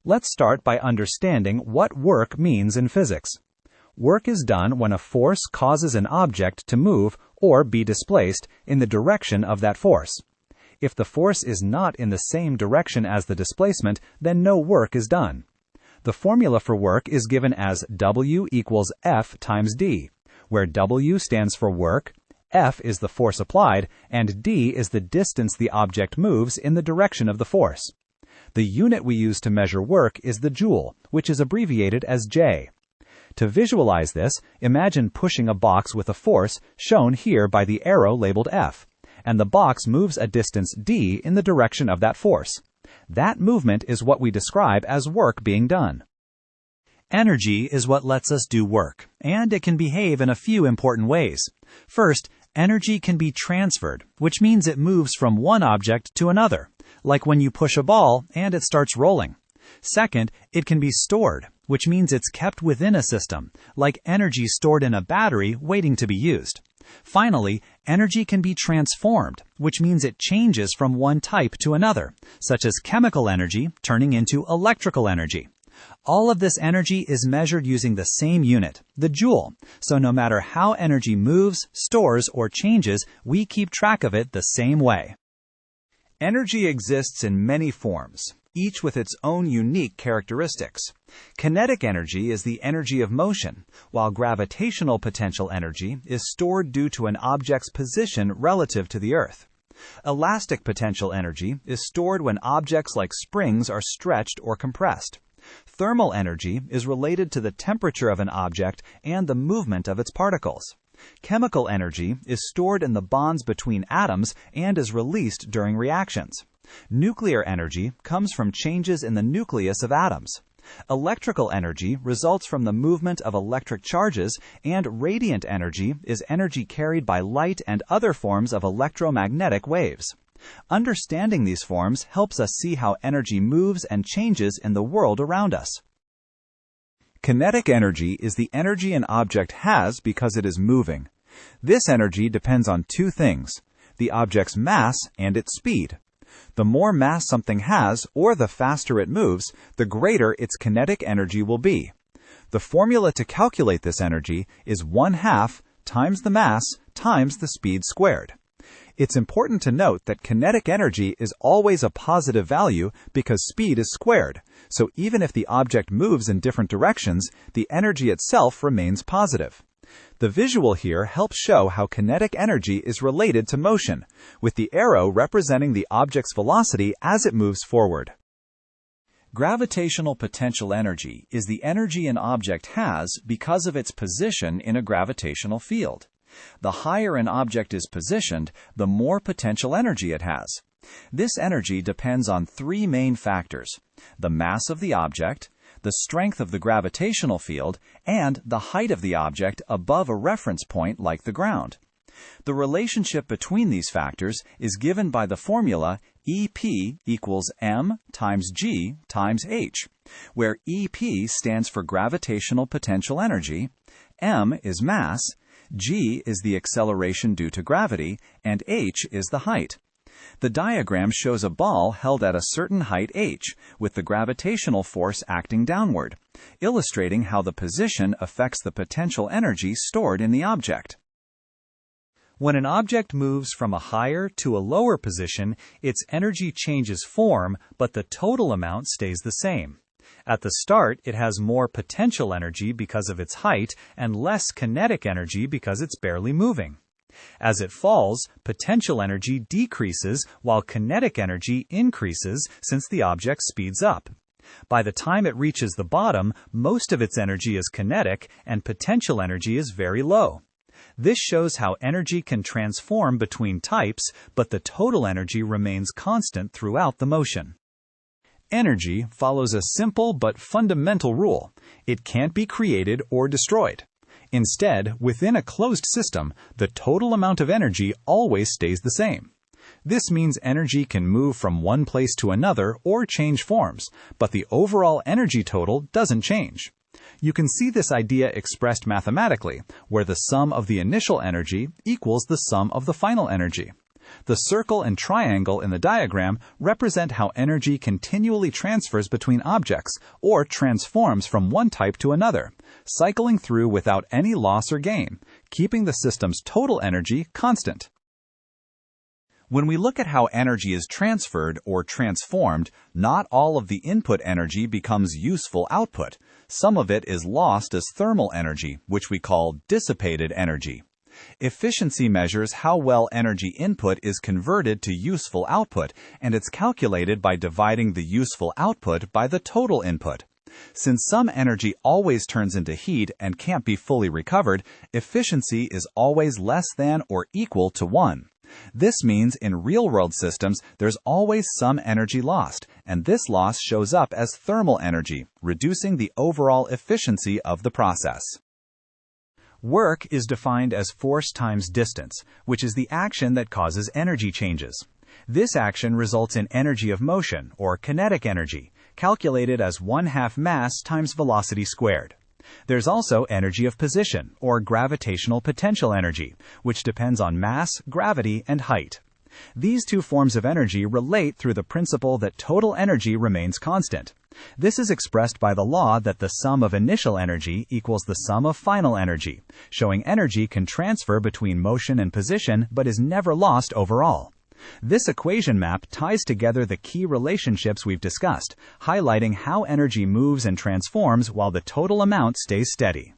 Let's start by understanding what work means in physics. Work is done when a force causes an object to move or be displaced in the direction of that force. If the force is not in the same direction as the displacement, then no work is done. The formula for work is given as W equals F times D, where W stands for work, F is the force applied, and D is the distance the object moves in the direction of the force. The unit we use to measure work is the joule, which is abbreviated as J. To visualize this, imagine pushing a box with a force shown here by the arrow labeled F, and the box moves a distance D in the direction of that force. That movement is what we describe as work being done. Energy is what lets us do work, and it can behave in a few important ways. First, energy can be transferred, which means it moves from one object to another, like when you push a ball and it starts rolling. Second, it can be stored, which means it's kept within a system, like energy stored in a battery waiting to be used. Finally, energy can be transformed, which means it changes from one type to another, such as chemical energy turning into electrical energy. All of this energy is measured using the same unit, the joule, so no matter how energy moves, stores, or changes, we keep track of it the same way. Energy exists in many forms, each with its own unique characteristics. Kinetic energy is the energy of motion, while gravitational potential energy is stored due to an object's position relative to the Earth. Elastic potential energy is stored when objects like springs are stretched or compressed. Thermal energy is related to the temperature of an object and the movement of its particles. Chemical energy is stored in the bonds between atoms and is released during reactions. Nuclear energy comes from changes in the nucleus of atoms. Electrical energy results from the movement of electric charges, and radiant energy is energy carried by light and other forms of electromagnetic waves. Understanding these forms helps us see how energy moves and changes in the world around us. Kinetic energy is the energy an object has because it is moving. This energy depends on two things: the object's mass and its speed. The more mass something has, or the faster it moves, the greater its kinetic energy will be. The formula to calculate this energy is 1/2 times the mass times the speed squared. It's important to note that kinetic energy is always a positive value because speed is squared, so even if the object moves in different directions, the energy itself remains positive. The visual here helps show how kinetic energy is related to motion, with the arrow representing the object's velocity as it moves forward. Gravitational potential energy is the energy an object has because of its position in a gravitational field. The higher an object is positioned, the more potential energy it has. This energy depends on three main factors: the mass of the object, the strength of the gravitational field, and the height of the object above a reference point like the ground. The relationship between these factors is given by the formula EP equals m times g times h, where EP stands for gravitational potential energy, m is mass, g is the acceleration due to gravity, and h is the height. The diagram shows a ball held at a certain height h, with the gravitational force acting downward, illustrating how the position affects the potential energy stored in the object. When an object moves from a higher to a lower position, its energy changes form, but the total amount stays the same. At the start, it has more potential energy because of its height and less kinetic energy because it's barely moving. As it falls, potential energy decreases while kinetic energy increases since the object speeds up. By the time it reaches the bottom, most of its energy is kinetic and potential energy is very low. This shows how energy can transform between types, but the total energy remains constant throughout the motion. Energy follows a simple but fundamental rule: it can't be created or destroyed. Instead, within a closed system, the total amount of energy always stays the same. This means energy can move from one place to another or change forms, but the overall energy total doesn't change. You can see this idea expressed mathematically, where the sum of the initial energy equals the sum of the final energy. The circle and triangle in the diagram represent how energy continually transfers between objects or transforms from one type to another, cycling through without any loss or gain, keeping the system's total energy constant. When we look at how energy is transferred or transformed, not all of the input energy becomes useful output. Some of it is lost as thermal energy, which we call dissipated energy. Efficiency measures how well energy input is converted to useful output, and it's calculated by dividing the useful output by the total input. Since some energy always turns into heat and can't be fully recovered, efficiency is always less than or equal to 1. This means in real-world systems, there's always some energy lost, and this loss shows up as thermal energy, reducing the overall efficiency of the process. Work is defined as force times distance, which is the action that causes energy changes. This action results in energy of motion, or kinetic energy, calculated as 1/2 mass times velocity squared. There's also energy of position, or gravitational potential energy, which depends on mass, gravity, and height. These two forms of energy relate through the principle that total energy remains constant. This is expressed by the law that the sum of initial energy equals the sum of final energy, showing energy can transfer between motion and position but is never lost overall. This equation map ties together the key relationships we've discussed, highlighting how energy moves and transforms while the total amount stays steady.